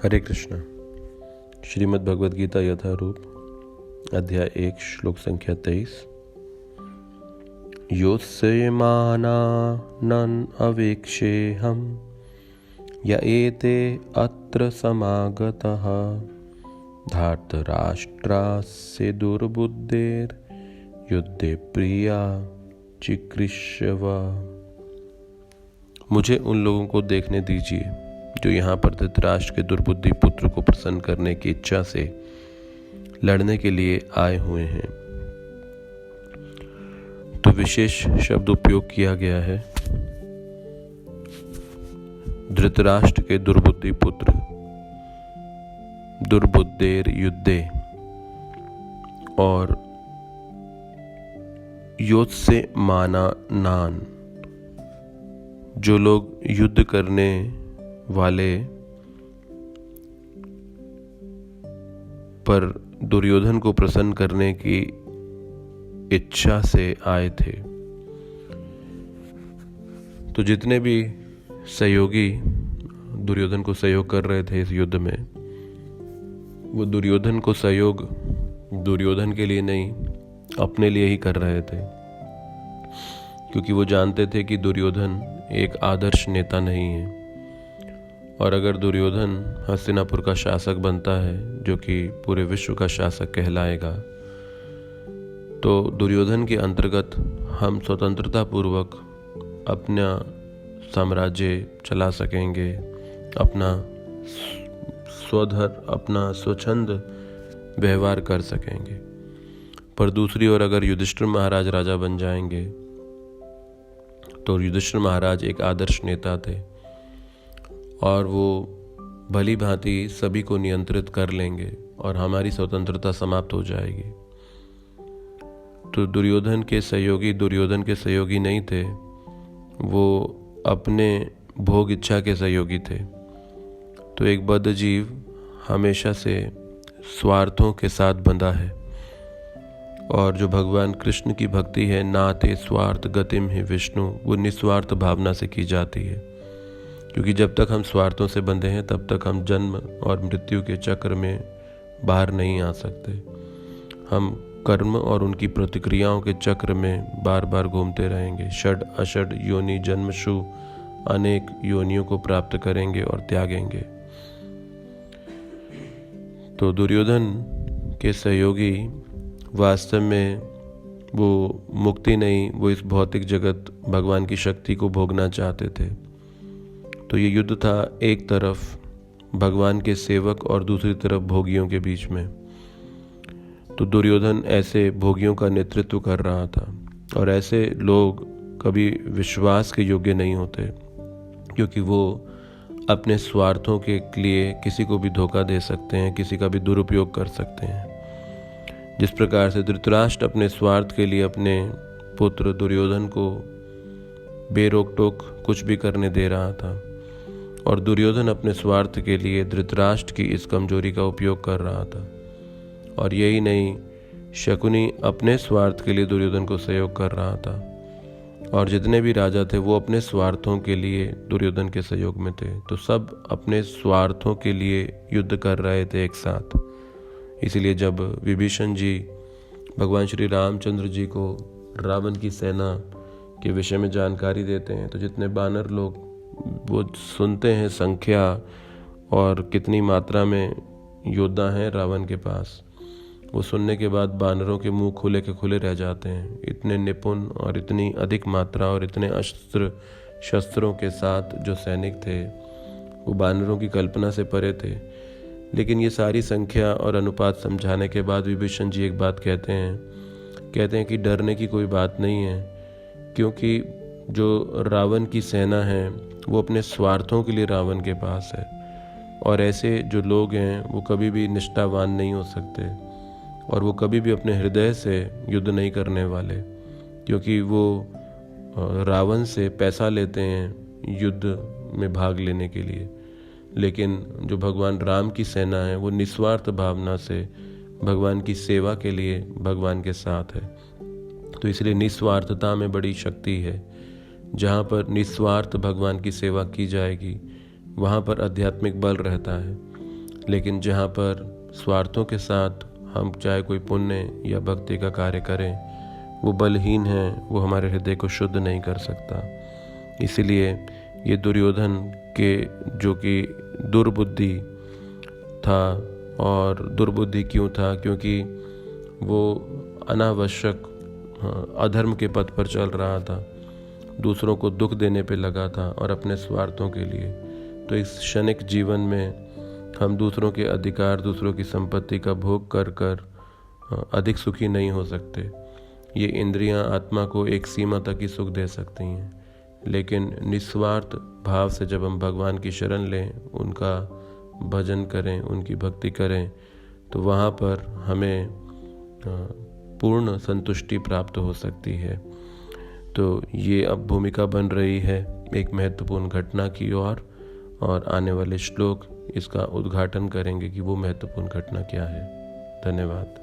हरे कृष्ण। श्रीमद् भगवद गीता यथारूप अध्याय 1 श्लोक संख्या 23। योत्स्यमानानन् अवेक्षेऽहं य एते अत्र समागतः धार्तराष्ट्रास्य दुर्बुद्धेर्युद्धे प्रिया चिकीर्षव। मुझे उन लोगों को देखने दीजिए जो यहाँ पर धृतराष्ट्र के दुर्बुद्धि पुत्र को प्रसन्न करने की इच्छा से लड़ने के लिए आए हुए हैं। तो विशेष शब्द उपयोग किया गया है धृतराष्ट्र के दुर्बुद्धि पुत्र, दुर्बुद्धेर युद्धे और योत्स्यमानान्, जो लोग युद्ध करने वाले पर दुर्योधन को प्रसन्न करने की इच्छा से आए थे। तो जितने भी सहयोगी दुर्योधन को सहयोग कर रहे थे इस युद्ध में, वो दुर्योधन को सहयोग दुर्योधन के लिए नहीं अपने लिए ही कर रहे थे, क्योंकि वो जानते थे कि दुर्योधन एक आदर्श नेता नहीं है। और अगर दुर्योधन हस्तिनापुर का शासक बनता है, जो कि पूरे विश्व का शासक कहलाएगा, तो दुर्योधन के अंतर्गत हम स्वतंत्रता पूर्वक अपना साम्राज्य चला सकेंगे, अपना स्वधर, अपना स्वच्छंद व्यवहार कर सकेंगे। पर दूसरी ओर अगर युधिष्ठिर महाराज राजा बन जाएंगे, तो युधिष्ठिर महाराज एक आदर्श नेता थे और वो भली भांति सभी को नियंत्रित कर लेंगे और हमारी स्वतंत्रता समाप्त हो जाएगी। तो दुर्योधन के सहयोगी नहीं थे, वो अपने भोग इच्छा के सहयोगी थे। तो एक बद्ध जीव हमेशा से स्वार्थों के साथ बंधा है, और जो भगवान कृष्ण की भक्ति है, नाते स्वार्थ गतिम ही विष्णु, वो निस्वार्थ भावना से की जाती है। क्योंकि जब तक हम स्वार्थों से बंधे हैं, तब तक हम जन्म और मृत्यु के चक्र में बाहर नहीं आ सकते। हम कर्म और उनकी प्रतिक्रियाओं के चक्र में बार बार घूमते रहेंगे। षड अषड योनि जन्मशु अनेक योनियों को प्राप्त करेंगे और त्यागेंगे। तो दुर्योधन के सहयोगी वास्तव में वो मुक्ति नहीं, वो इस भौतिक जगत भगवान की शक्ति को भोगना चाहते थे। तो ये युद्ध था एक तरफ भगवान के सेवक और दूसरी तरफ भोगियों के बीच में। तो दुर्योधन ऐसे भोगियों का नेतृत्व कर रहा था, और ऐसे लोग कभी विश्वास के योग्य नहीं होते, क्योंकि वो अपने स्वार्थों के लिए किसी को भी धोखा दे सकते हैं, किसी का भी दुरुपयोग कर सकते हैं। जिस प्रकार से धृतराष्ट्र अपने स्वार्थ के लिए अपने पुत्र दुर्योधन को बेरोक टोक कुछ भी करने दे रहा था, और दुर्योधन अपने स्वार्थ के लिए धृतराष्ट्र की इस कमजोरी का उपयोग कर रहा था। और यही नहीं, शकुनी अपने स्वार्थ के लिए दुर्योधन को सहयोग कर रहा था, और जितने भी राजा थे वो अपने स्वार्थों के लिए दुर्योधन के सहयोग में थे। तो सब अपने स्वार्थों के लिए युद्ध कर रहे थे एक साथ। इसीलिए जब विभीषण जी भगवान श्री रामचंद्र जी को रावण की सेना के विषय में जानकारी देते हैं, तो जितने बानर लोग वो सुनते हैं संख्या और कितनी मात्रा में योद्धा हैं रावण के पास, वो सुनने के बाद बानरों के मुंह खुले के खुले रह जाते हैं। इतने निपुण और इतनी अधिक मात्रा और इतने अस्त्र शस्त्रों के साथ जो सैनिक थे, वो बानरों की कल्पना से परे थे। लेकिन ये सारी संख्या और अनुपात समझाने के बाद विभीषण जी एक बात कहते हैं कि डरने की कोई बात नहीं है, क्योंकि जो रावण की सेना है वो अपने स्वार्थों के लिए रावण के पास है, और ऐसे जो लोग हैं वो कभी भी निष्ठावान नहीं हो सकते, और वो कभी भी अपने हृदय से युद्ध नहीं करने वाले, क्योंकि वो रावण से पैसा लेते हैं युद्ध में भाग लेने के लिए। लेकिन जो भगवान राम की सेना है वो निस्वार्थ भावना से भगवान की सेवा के लिए भगवान के साथ है। तो इसलिए निस्वार्थता में बड़ी शक्ति है। जहाँ पर निस्वार्थ भगवान की सेवा की जाएगी, वहाँ पर आध्यात्मिक बल रहता है। लेकिन जहाँ पर स्वार्थों के साथ हम चाहे कोई पुण्य या भक्ति का कार्य करें, वो बलहीन है, वो हमारे हृदय को शुद्ध नहीं कर सकता। इसीलिए ये दुर्योधन के जो कि दुर्बुद्धि था, और दुर्बुद्धि क्यों था? क्योंकि वो अनावश्यक अधर्म के पथ पर चल रहा था, दूसरों को दुख देने पे लगा था और अपने स्वार्थों के लिए। तो इस क्षणिक जीवन में हम दूसरों के अधिकार, दूसरों की संपत्ति का भोग कर कर अधिक सुखी नहीं हो सकते। ये इंद्रियां आत्मा को एक सीमा तक ही सुख दे सकती हैं, लेकिन निस्वार्थ भाव से जब हम भगवान की शरण लें, उनका भजन करें, उनकी भक्ति करें, तो वहाँ पर हमें पूर्ण संतुष्टि प्राप्त हो सकती है। तो ये अब भूमिका बन रही है एक महत्वपूर्ण घटना की ओर, और आने वाले श्लोक इसका उद्घाटन करेंगे कि वो महत्वपूर्ण घटना क्या है। धन्यवाद।